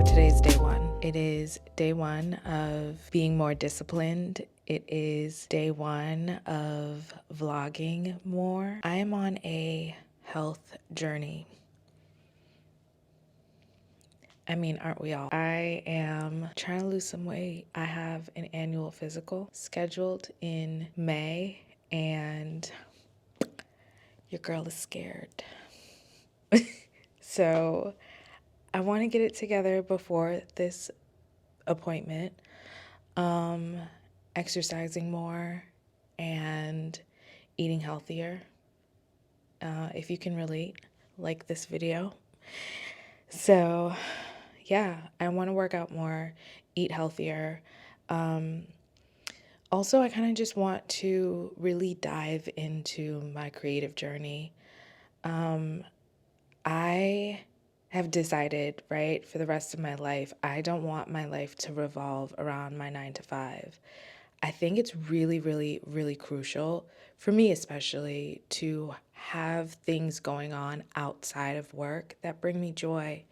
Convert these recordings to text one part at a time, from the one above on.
today's day one. It is day one of being more disciplined. It is day one of vlogging more. I am on a health journey. I mean, aren't we all? I am trying to lose some weight. I have an annual physical scheduled in May, and your girl is scared. So I want to get it together before this appointment. Exercising more and eating healthier. If you can relate, like this video. So yeah, I want to work out more, eat healthier. Also, I kind of just want to really dive into my creative journey. I have decided, right, for the rest of my life, I don't want my life to revolve around my 9 to 5. I think it's really, really, really crucial, for me especially, to have things going on outside of work that bring me joy.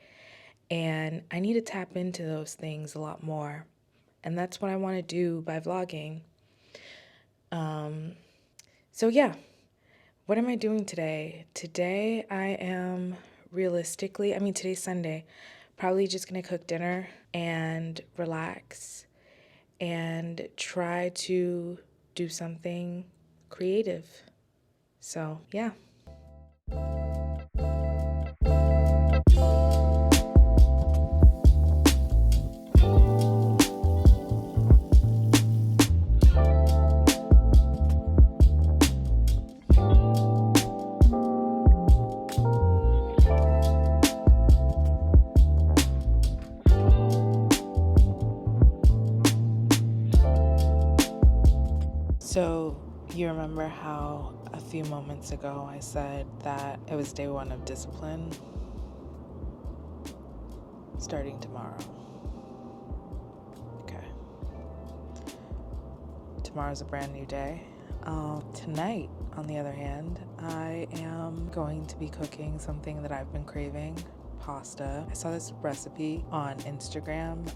And I need to tap into those things a lot more. And that's what I want to do by vlogging. So yeah, what am I doing today? Today I am realistically, today's Sunday, probably just gonna cook dinner and relax and try to do something creative. So yeah. So you remember how a few moments ago I said that it was day one of discipline? Starting tomorrow. Okay. Tomorrow's a brand new day. Tonight, on the other hand, I am going to be cooking something that I've been craving. Pasta. I saw this recipe on Instagram.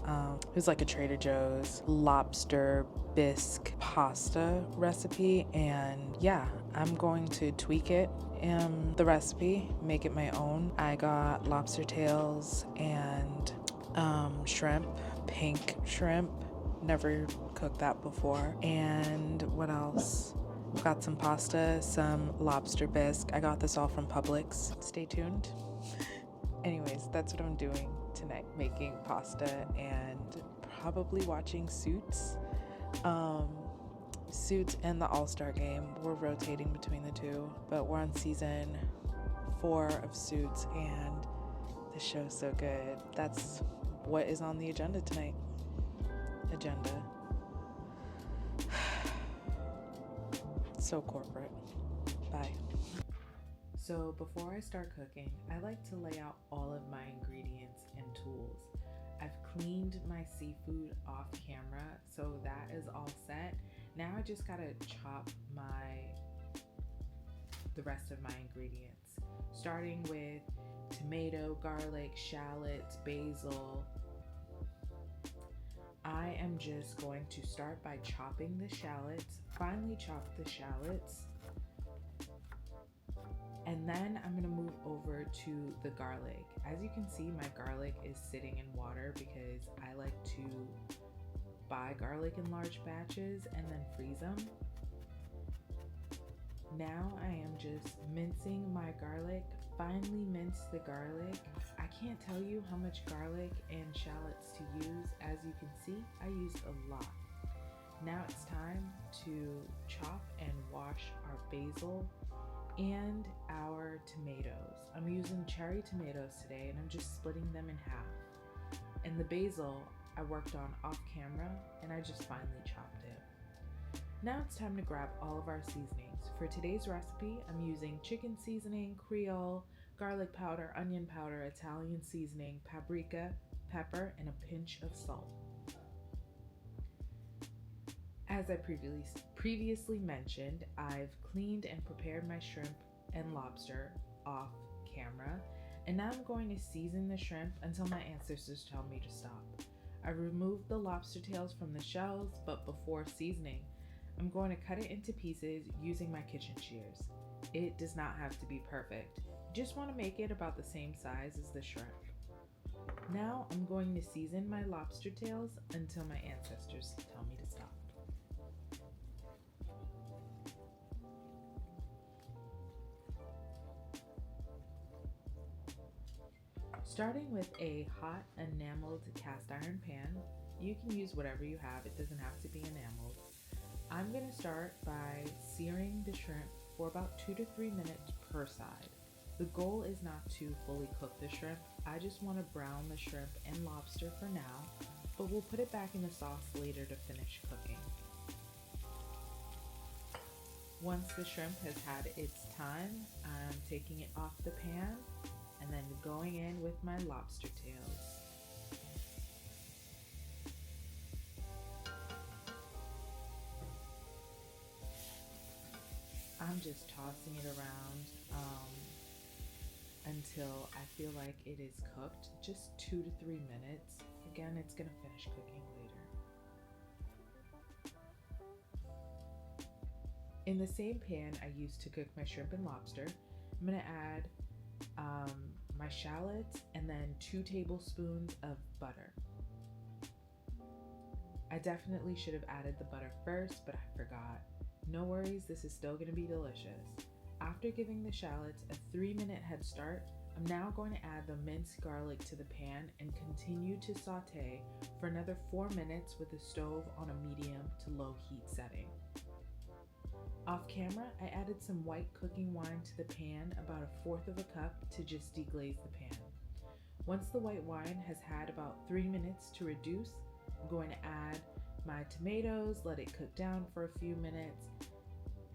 It was like a Trader Joe's Lobster Bisque pasta recipe, and yeah, I'm going to tweak it in the recipe, make it my own. I got lobster tails and shrimp, pink shrimp. Never cooked that before. And what else? Got some pasta, some lobster bisque. I got this all from Publix. Stay tuned. Anyways, that's what I'm doing tonight, making pasta and probably watching Suits. Suits and the All-Star Game. We're rotating between the two, but we're on season 4 of Suits, and the show's so good. That's what is on the agenda tonight. So corporate. Bye. So before I start cooking, I like to lay out all of my ingredients and tools. I've cleaned my seafood off camera, so that is all set. Now I just gotta chop the rest of my ingredients, starting with tomato, garlic, shallots, basil. I am just going to start by chopping the shallots, finely chop the shallots, and then I'm gonna move over to the garlic. As you can see, my garlic is sitting in water because I like to buy garlic in large batches and then freeze them. Now I am just mincing my garlic, finely mince the garlic. I can't tell you how much garlic and shallots to use. As you can see, I used a lot. Now it's time to chop and wash our basil and our tomatoes. I'm using cherry tomatoes today, and I'm just splitting them in half. And the basil I worked on off camera, and I just finely chopped it. Now it's time to grab all of our seasonings. For today's recipe, I'm using chicken seasoning, Creole, garlic powder, onion powder, Italian seasoning, paprika, pepper, and a pinch of salt. As I previously mentioned, I've cleaned and prepared my shrimp and lobster off camera, And now I'm going to season the shrimp until my ancestors tell me to stop. I removed the lobster tails from the shells, but before seasoning, I'm going to cut it into pieces using my kitchen shears. It does not have to be perfect. You just want to make it about the same size as the shrimp. Now I'm going to season my lobster tails until my ancestors tell me to stop. Starting with a hot enameled cast iron pan, you can use whatever you have, it doesn't have to be enameled. I'm going to start by searing the shrimp for about 2 to 3 minutes per side. The goal is not to fully cook the shrimp, I just want to brown the shrimp and lobster for now, but we'll put it back in the sauce later to finish cooking. Once the shrimp has had its time, I'm taking it off the pan and then going in with my lobster tails. I'm just tossing it around until I feel like it is cooked, just 2 to 3 minutes. Again, it's gonna finish cooking later. In the same pan I used to cook my shrimp and lobster, I'm gonna add my shallots and then 2 tablespoons of butter. I definitely should have added the butter first, but I forgot. No worries, this is still gonna be delicious. After giving the shallots a 3-minute head start, I'm now going to add the minced garlic to the pan and continue to saute for another 4 minutes with the stove on a medium to low heat setting. Off camera, I added some white cooking wine to the pan, about 1/4 of a cup, to just deglaze the pan. Once the white wine has had about 3 minutes to reduce, I'm going to add my tomatoes, let it cook down for a few minutes,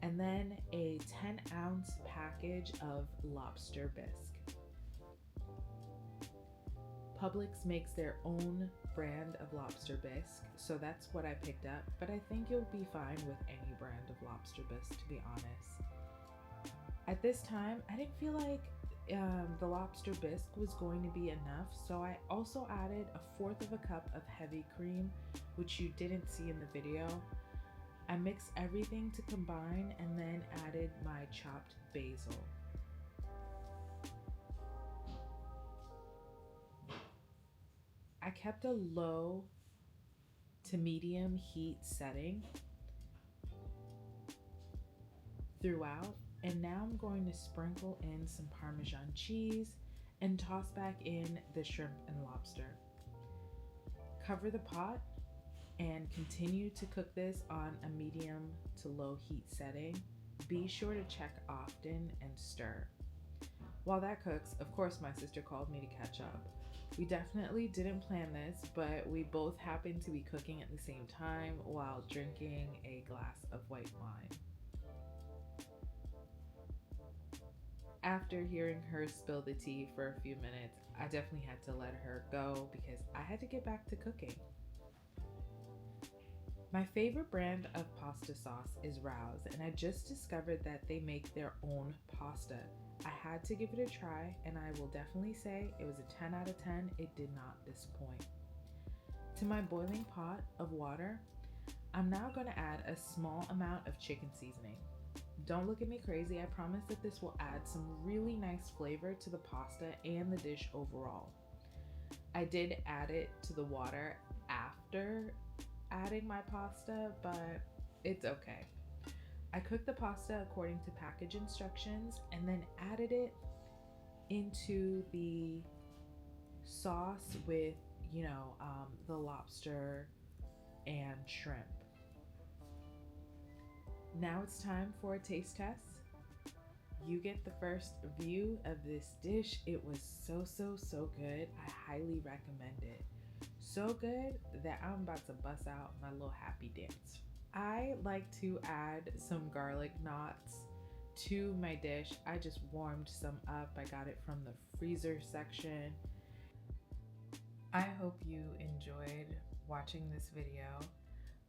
and then a 10-ounce package of Lobster Bisque. Publix makes their own brand of Lobster Bisque, so that's what I picked up, but I think you'll be fine with any brand of Lobster Bisque, to be honest. At this time, I didn't feel like the Lobster Bisque was going to be enough, so I also added 1/4 of a cup of heavy cream, which you didn't see in the video. I mixed everything to combine and then added my chopped basil. I kept a low to medium heat setting throughout, and now I'm going to sprinkle in some Parmesan cheese and toss back in the shrimp and lobster. Cover the pot and continue to cook this on a medium to low heat setting. Be sure to check often and stir. While that cooks, of course, my sister called me to catch up. We definitely didn't plan this, but we both happened to be cooking at the same time while drinking a glass of white wine. After hearing her spill the tea for a few minutes, I definitely had to let her go because I had to get back to cooking. My favorite brand of pasta sauce is Rouse, and I just discovered that they make their own pasta. I had to give it a try, and I will definitely say it was a 10 out of 10. It did not disappoint. To my boiling pot of water, I'm now going to add a small amount of chicken seasoning. Don't look at me crazy, I promise that this will add some really nice flavor to the pasta and the dish overall. I did add it to the water after adding my pasta, but it's okay. I cooked the pasta according to package instructions and then added it into the sauce with, the lobster and shrimp. Now it's time for a taste test. You get the first view of this dish. It was so good. I highly recommend it. So good that I'm about to bust out my little happy dance. I like to add some garlic knots to my dish. I just warmed some up. I got it from the freezer section. I hope you enjoyed watching this video.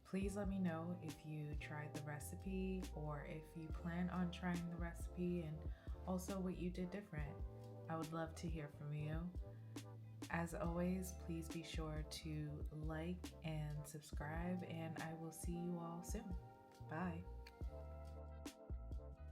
Please let me know if you tried the recipe or if you plan on trying the recipe, and also what you did different. I would love to hear from you. As always, please be sure to like and subscribe, and I will see you all soon. Bye.